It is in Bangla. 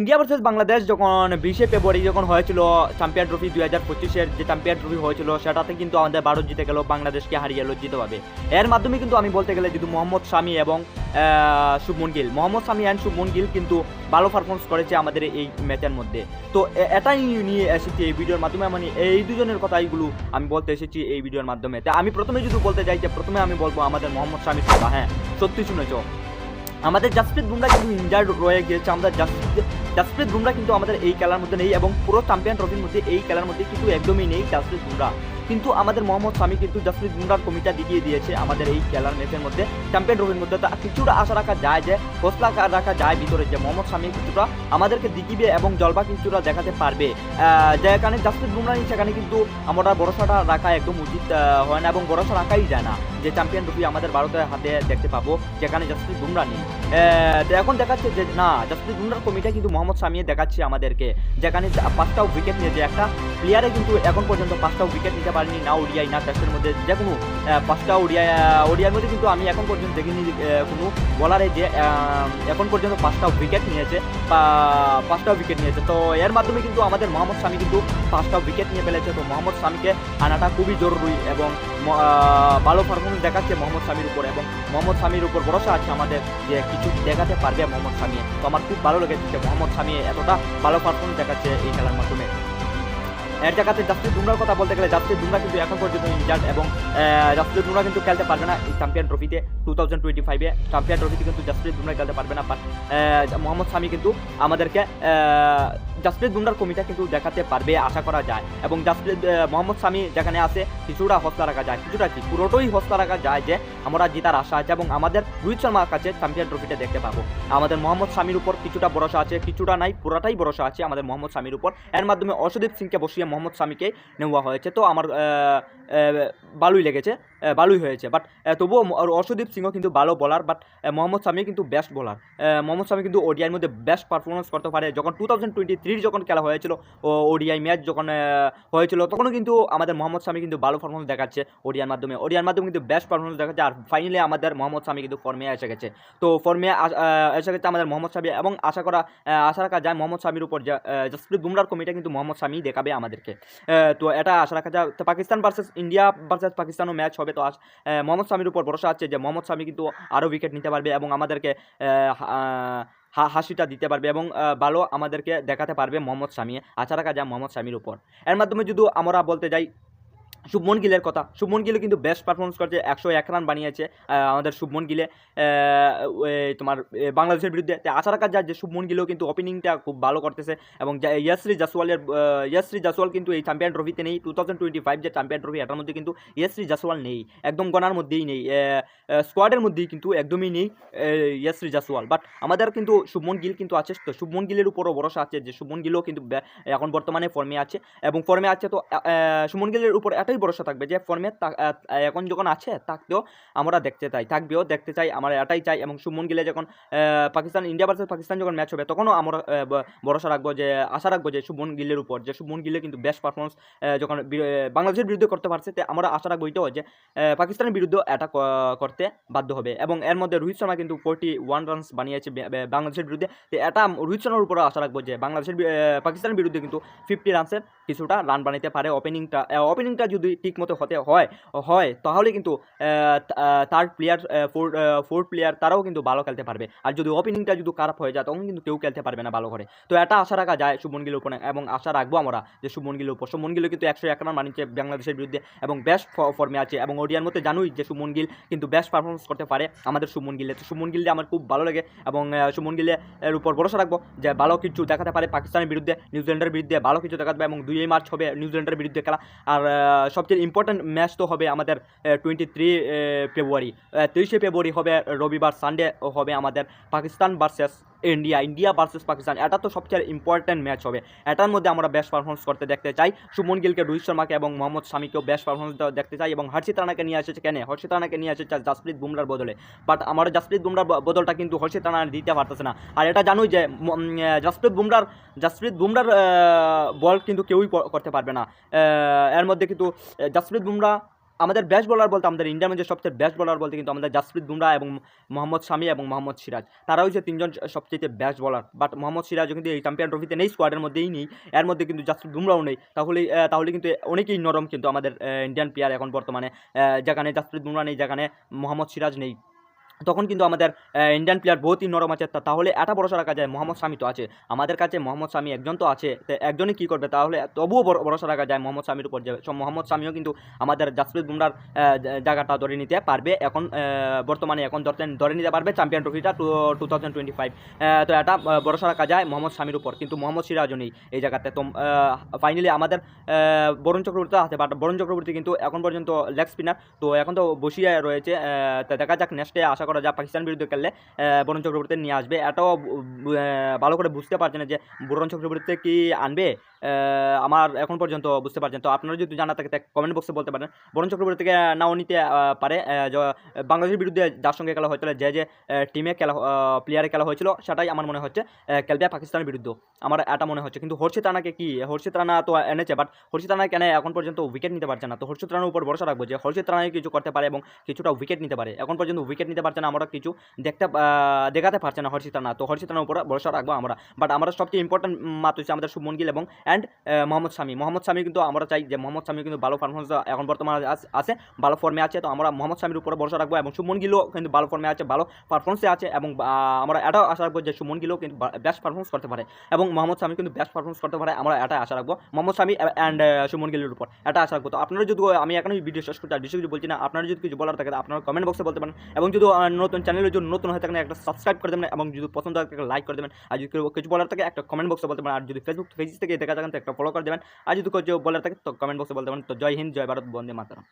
ইন্ডিয়া ভার্সেস বাংলাদেশ যখন 20শে ফেব্রুয়ারি যখন হয়েছিল চ্যাম্পিয়ন ট্রফি 2025-এর যে চ্যাম্পিয়ন ট্রফি হয়েছিল, সেটাতে কিন্তু আমাদের ভারত জিতে গেল, বাংলাদেশকে হারিয়ে লজ্জিতভাবে। এর মাধ্যমে কিন্তু আমি বলতে গেলে যদি মোহাম্মদ শামি এবং শুভমন গিল, মোহাম্মদ শামি অ্যান্ড শুভমন গিল কিন্তু ভালো পারফরমেন্স করেছে আমাদের এই ম্যাচের মধ্যে। তো এটাই নিয়ে এসেছি এই ভিডিওর মাধ্যমে, মানে এই দুজনের কথাইগুলো আমি বলতে এসেছি এই ভিডিওর মাধ্যমে। তো আমি প্রথমে যদি বলতে চাই যে প্রথমে আমি বলবো আমাদের মোহাম্মদ শামির কথা। হ্যাঁ, সত্যি শুনেছ, আমাদের জাসপ্রীত বুমরা কিন্তু ইনজার্ড রয়ে গিয়েছে। আমাদের জাসপ্রীত বুমরা কিন্তু আমাদের এই খেলার মধ্যে নেই এবং পুরো চ্যাম্পিয়ন ট্রফির মধ্যে এই খেলার মধ্যে কিন্তু একদমই নেই জাসপ্রীত বুমরা। কিন্তু আমাদের মোহাম্মদ শামি কিন্তু জাসপ্রীত বুমরার কমিটা দেখিয়ে দিয়েছে আমাদের এই খেলার ম্যাচের মধ্যে, চ্যাম্পিয়ন ট্রফির মধ্যে। কিছুটা আশা রাখা যায়, যে হৌসলা রাখা যায় ভিতরে, যে মোহাম্মদ শামি কিছুটা আমাদেরকে দিকিবে এবং জলবা কিছুটা দেখাতে পারবে। যেখানে জাসপ্রীত বুমরা নেই সেখানে কিন্তু আমরা ভরসাটা রাখা একদম উচিত হয় না এবং ভরসা রাখাই যায় না যে চ্যাম্পিয়ন ট্রফি আমাদের ভারতের হাতে দেখতে পাবো যেখানে জাসপ্রীত বুমরা নেই। এখন দেখাচ্ছে যে না, জাসপ্রীত বুমরার কমিটা কিন্তু মোহাম্মদ শামি দেখাচ্ছে আমাদেরকে, যেখানে 5টা উইকেট নিয়েছে। একটা প্লেয়ারে কিন্তু এখন পর্যন্ত 5টা উইকেট নিতে পারেনি, না ওডিআই না টেস্টের মধ্যে, যে কোনো 5টা ওডিআইয়ের মধ্যে কিন্তু আমি এখন পর্যন্ত দেখিনি কোনো বলারে যে এখন পর্যন্ত 5টা উইকেট নিয়েছে। তো এর মাধ্যমে কিন্তু আমাদের মোহাম্মদ শামি কিন্তু 5টা উইকেট নিয়ে ফেলেছে। তো মোহাম্মদ শামিকে আনাটা খুবই জরুরি এবং ভালো পারফরমেন্স দেখাচ্ছে মোহাম্মদ শামির উপর, এবং মোহাম্মদ শামির উপর ভরসা আছে আমাদের যে কিছু দেখাতে পারবে মোহাম্মদ শামি। তো আমার খুব ভালো লেগেছে যে মোহাম্মদ শামি এতটা ভালো পারফরমেন্স দেখাচ্ছে এই খেলার মাধ্যমে। এর জায়গাতে জাসপ্রীত বুমরার কথা বলতে গেলে জাসপ্রীত বুমরা কিন্তু এখন পর্যন্ত ইনজার্ড এবং জাসপ্রীত বুমরা কিন্তু খেলতে পারবে না এই চ্যাম্পিয়ন ট্রফিতে। 2025-এ চ্যাম্পিয়ন ট্রফিতে কিন্তু জাসপ্রীত বুমরা খেলতে পারবে না। বাট মোহাম্মদ শামি কিন্তু আমাদেরকে জাসপ্রীত বুমরার কমিটা কিন্তু দেখাতে পারবে আশা করা যায়। এবং মোহাম্মদ শামি যেখানে আছে কিছুটা হস্তা রাখা যায়, কিছুটা কি পুরোটাই হস্তা রাখা যায় যে আমরা জেতার আশা আছে এবং আমাদের রোহিত শর্মার কাছে চ্যাম্পিয়ন ট্রফিটা দেখতে পাবো। আমাদের মোহাম্মদ শামির উপর কিছুটা ভরসা আছে, কিছুটা নাই, পুরোটাই ভরসা আছে আমাদের মোহাম্মদ শামির উপর। এর মাধ্যমে অর্শদীপ সিংকে বসিয়ে মোহাম্মদ শামিকে নেওয়া হয়েছে। তো আমার ভালোই লেগেছে, ভালোই হয়েছে। বাট তবুও অর্শদীপ সিংও কিন্তু ভালো বোলার, বাট মোহাম্মদ শামি কিন্তু বেস্ট বোলার। মোহাম্মদ শামি কিন্তু ওডিআইয়ের মধ্যে বেস্ট পারফরমেন্স করতে পারে। যখন 2023 যখন খেলা হয়েছিল, ওডিআই ম্যাচ যখন হয়েছিল, তখনও কিন্তু আমাদের মোহাম্মদ শামি কিন্তু ভালো পারফরমেন্স দেখাচ্ছে ওডিআইয়ের মাধ্যমে কিন্তু বেস্ট পারফরমেন্স দেখাচ্ছে। আর ফাইনালি আমাদের মোহাম্মদ শামি কিন্তু ফর্মে এসে গেছে। তো ফর্মে এসে গেছে আমাদের মোহাম্মদ শামি, এবং আশা রাখা যায় মোহাম্মদ শামির উপর জাসপ্রীত বুমরার কমিটা কিন্তু মোহাম্মদ শামি দেখাবে আমাদেরকে। তো এটা আশা রাখা যায়। তো পাকিস্তান ভার্সেস ইন্ডিয়া ভার্সেস পাকিস্তানও ম্যাচ হবে। তো মোহাম্মদ শামির উপর ভরসা আছে যে মোহাম্মদ শামি কিন্তু আরও উইকেট নিতে পারবে এবং আমাদেরকে হাসিটা দিতে পারবে এবং ভালো আমাদেরকে দেখাতে পারবে মোহাম্মদ শামি। আশা রাখা যায় মোহাম্মদ শামির উপর। এর মাধ্যমে যদি আমরা বলতে যাই শুভমন গিলের কথা, শুভমন গিলে কিন্তু বেস্ট পারফরমেন্স করছে, 101 রান বানিয়েছে আমাদের শুভমন গিলে তোমার বাংলাদেশের বিরুদ্ধে। আশা রাখা যায় যে শুভমন গিলেও কিন্তু ওপেনিংটা খুব ভালো করতেছে এবং ইয়াসরি জাসওয়াল কিন্তু এই চ্যাম্পিয়ন ট্রফিতে নেই। 2025 যে চ্যাম্পিয়ন ট্রফি, এটার মধ্যে কিন্তু ইয়াসরি জাসওয়াল নেই, একদম গনার মধ্যেই নেই, স্কোয়াডের মধ্যেই কিন্তু একদমই নেই ইয়াসরি জাসওয়াল। বাট আমাদের কিন্তু শুভমন গিল কিন্তু আছে। তো শুভমন গিলের উপরও ভরসা আছে যে শুভমন গিলও কিন্তু এখন বর্তমানে ফর্মে আছে এবং ফর্মে আছে। তো শুভমন গিলের উপর এটাই ভরসা থাকবে যে ফর্মে এখন যখন আছে থাকতেও আমরা দেখতে চাই, আমরা এটাই চাই। এবং শুভমন গিলে যখন ইন্ডিয়া ভার্সেস পাকিস্তান যখন ম্যাচ হবে, তখনও আমরা ভরসা রাখবো, যে আশা রাখবো যে শুভমন গিলের উপর, যে শুভমন গিলে কিন্তু বেস্ট পারফরমেন্স যখন বাংলাদেশের বিরুদ্ধে করতে পারছে, আমরা আশা রাখবো এটাও যে পাকিস্তানের বিরুদ্ধেও এটা করতে বাধ্য হবে। এবং এর মধ্যে রোহিত শর্মা কিন্তু 41 রানস বানিয়েছে বাংলাদেশের বিরুদ্ধে। তো এটা রোহিত শর্মার উপরে আশা রাখবো যে পাকিস্তানের বিরুদ্ধে কিন্তু 50 রানসের কিছুটা রান বানাতে পারে। ওপেনিংটা যদি ঠিক মতো হতে হয় তাহলে কিন্তু থার্ড প্লেয়ার, ফোর্থ প্লেয়ার তারাও কিন্তু ভালো খেলতে পারবে। আর যদি ওপেনিংটা যদি খারাপ হয়ে যায় তখন কিন্তু কেউ খেলতে পারবে না ভালো করে। তো এটা আশা রাখা যায় শুভমন গিলের উপর, এবং আশা রাখবো আমরা যে শুভমন গিলের উপর। শুভমন গিল কিন্তু 101 রান বানিয়েছে বাংলাদেশের বিরুদ্ধে এবং বেস্ট ফর্মে আছে। এবং ওডিআর মধ্যে জানুই যে শুভমন গিল কিন্তু বেস্ট পারফরমেন্স করতে পারে আমাদের শুভমন গিলে। তো শুভমন গিলে আমার খুব ভালো লাগে এবং শুভমন গিলের উপর ভরসা রাখবো যে ভালো কিছু দেখাতে পারে পাকিস্তানের বিরুদ্ধে, নিউজিল্যান্ডের বিরুদ্ধে ভালো কিছু দেখাতে পারে। এবং 2 মার্চ হবে নিউজিল্যান্ডের বিরুদ্ধে খেলা। আর সবচেয়ে ইম্পর্টেন্ট ম্যাচ তো হবে আমাদের 23 ফেব্রুয়ারি, 23শে ফেব্রুয়ারি হবে রবিবার, সানডে হবে আমাদের Pakistan versus India versus Pakistan. এটা তো সবচেয়ে ইম্পর্টেন্ট ম্যাচ হবে। এটার মধ্যে আমরা বেস্ট পারফরমেন্স করতে দেখতে চাই শুভমন গিলকে, রোহিত শর্মাকে এবং মোহাম্মদ শামিকেও বেস্ট পারফরমেন্স দেখতে চাই। এবং হর্ষিত রানাকে নিয়ে এসেছে হর্ষিত রানাকে নিয়ে এসেছে জাসপ্রীত বুমরার বদলে। বাট আমার জাসপ্রীত বুমরার বদলটা কিন্তু হর্ষিত রানা দিতে পারতেছে না। আর এটা জানোই যে জাসপ্রীত বুমরার বল কিন্তু কেউই করতে পারবে না। এর মধ্যে কিন্তু জাসপ্রীত বুমরা আমাদের বেস্ট বোলার বলতে আমাদের ইন্ডিয়ার মধ্যে সবচেয়ে বেস্ট বোলার বলতে কিন্তু আমাদের জাসপ্রীত বুমরা এবং মোহাম্মদ শামি এবং মোহাম্মদ সিরাজ, তারা হচ্ছে তিনজন সবচেয়ে বেস্ট বোলার। বাট মোহাম্মদ সিরাজও কিন্তু এই চ্যাম্পিয়ন ট্রফিতে নেই, স্কোয়াডের মধ্যেই নেই, এর মধ্যে কিন্তু জাসপ্রীত বুমরাও নেই। তাহলে কিন্তু অনেকেই নরম কিন্তু আমাদের ইন্ডিয়ান প্লেয়ার এখন বর্তমানে, যেখানে জাসপ্রীত বুমরা নেই, যেখানে মোহাম্মদ সিরাজ নেই, তখন কিন্তু আমাদের ইন্ডিয়ান প্লেয়ার বহুতই নরম আছে। তাহলে এটা ভরসা রাখা যায় মোহাম্মদ শামি তো আছে আমাদের কাছে, মোহাম্মদ শামি একজন তো আছে, তো একজনই কী করবে, তাহলে তবুও ভরসা রাখা যায় মোহাম্মদ শামির উপর যাবে। সো মোহাম্মদ শামিও কিন্তু আমাদের জাসপ্রীত বুমরার জায়গাটা ধরে নিতে পারবে এখন, বর্তমানে এখন ধরে নিতে পারবে চ্যাম্পিয়ন ট্রফিটা 2025। তো এটা ভরসা রাখা যায় মোহাম্মদ শামির উপর, কিন্তু মোহাম্মদ সিরাজও নেই এই জায়গাতে। তো ফাইনালি আমাদের বরুণ চক্রবর্তী আছে, বাট বরুণ চক্রবর্তী কিন্তু এখন পর্যন্ত লেগ স্পিনার, তো এখন তো বসিয়ে রয়েছে। তো দেখা যাক নেক্সটে আশা করা যায় পাকিস্তান বিরুদ্ধে খেললে বরুণ চক্রবর্তী নিয়ে আসবে। এটাও ভালো করে বুঝতে পারছেন যে বরুণ চক্রবর্তী কি আনবে, আমার এখন পর্যন্ত বুঝতে পারছেন। তো আপনারা যদি জানা থাকে কমেন্ট বক্সে বলতে পারেন। বরুণ চক্রবর্তীকে নাও নিতে পারে, বাংলাদেশের বিরুদ্ধে যার সঙ্গে খেলা হয়েছিল, যে টিমে প্লেয়ারে খেলা হয়েছিল, সেটাই আমার মনে হচ্ছে খেলবে পাকিস্তানের বিরুদ্ধে, আমার এটা মনে হচ্ছে। কিন্তু হর্ষিত রানাকে কি, হর্ষিত রানা তো এনেছে, বাট হর্ষিত রানা কেন এখন পর্যন্ত উইকেট নিতে পারছে না। তো হর্ষিত রানার উপর ভরসা রাখবো যে হর্ষিত রানাই কিছু করতে পারে এবং কিছুটা উইকেট নিতে পারে। এখন পর্যন্ত উইকেট নিতে পারছে না, আমরা কিছু দেখাতে পারছে না হর্ষিত রানা। তো হর্ষিত রানার উপর ভরসা রাখবো আমরা। বাট আমরা সবচেয়ে ইম্পর্টেন্ট মাত্র হচ্ছে আমাদের শুভমন গিল এবং মোহাম্মদ শামি কিন্তু আমরা চাই যে মোহাম্মদ শামি কিন্তু ভালো পারফরমেন্স এখন বর্তমানে আছে, ভালো ফর্মে আছে। তো আমরা মোহাম্মদ শামির উপরে ভরসা রাখবো এবং শুভমন গিলও কিন্তু ভালো ফর্মে আছে, ভালো পারফরমেন্সে আছে, এবং আমরা এটাও আশা রাখবো যে শুভমন গিলও কিন্তু বেস্ট পারফরমেন্স করতে পারে এবং মোহাম্মদ শামি কিন্তু বেস্ট পারফরমেন্স করতে পারে। আমরা এটা আশা রাখবো মোহাম্মদ শামি অ্যান্ড শুভমন গিলের উপর, এটা আশা রাখবো। তো আপনারা যদি, আমি এখনই ভিডিও শেষ করতে আর বেশি কিছু বলছি না, আপনারা যদি কিছু বলার থাকে আপনারা কমেন্ট বক্সে বলতে পারেন, এবং যদি নতুন চ্যানেলের জন্য নতুন হয়ে থাকেন একটা সাবস্ক্রাইব করে দেবেন, এবং যদি পছন্দ হয় একটা লাইক করে দেবেন, আর যদি কিছু বলার থাকে একটা কমেন্ট বক্সে বলতে পারেন, আর যদি ফেসবুক পেজ থেকে দেখা থাকেন তো একটা ফলো করে দেবেন, আর যদি কিছু বলার থাকে তো কমেন্ট বক্সে বলতে পারেন। তো জয় হিন্দ, জয় ভারত, বন্দে মাতরম।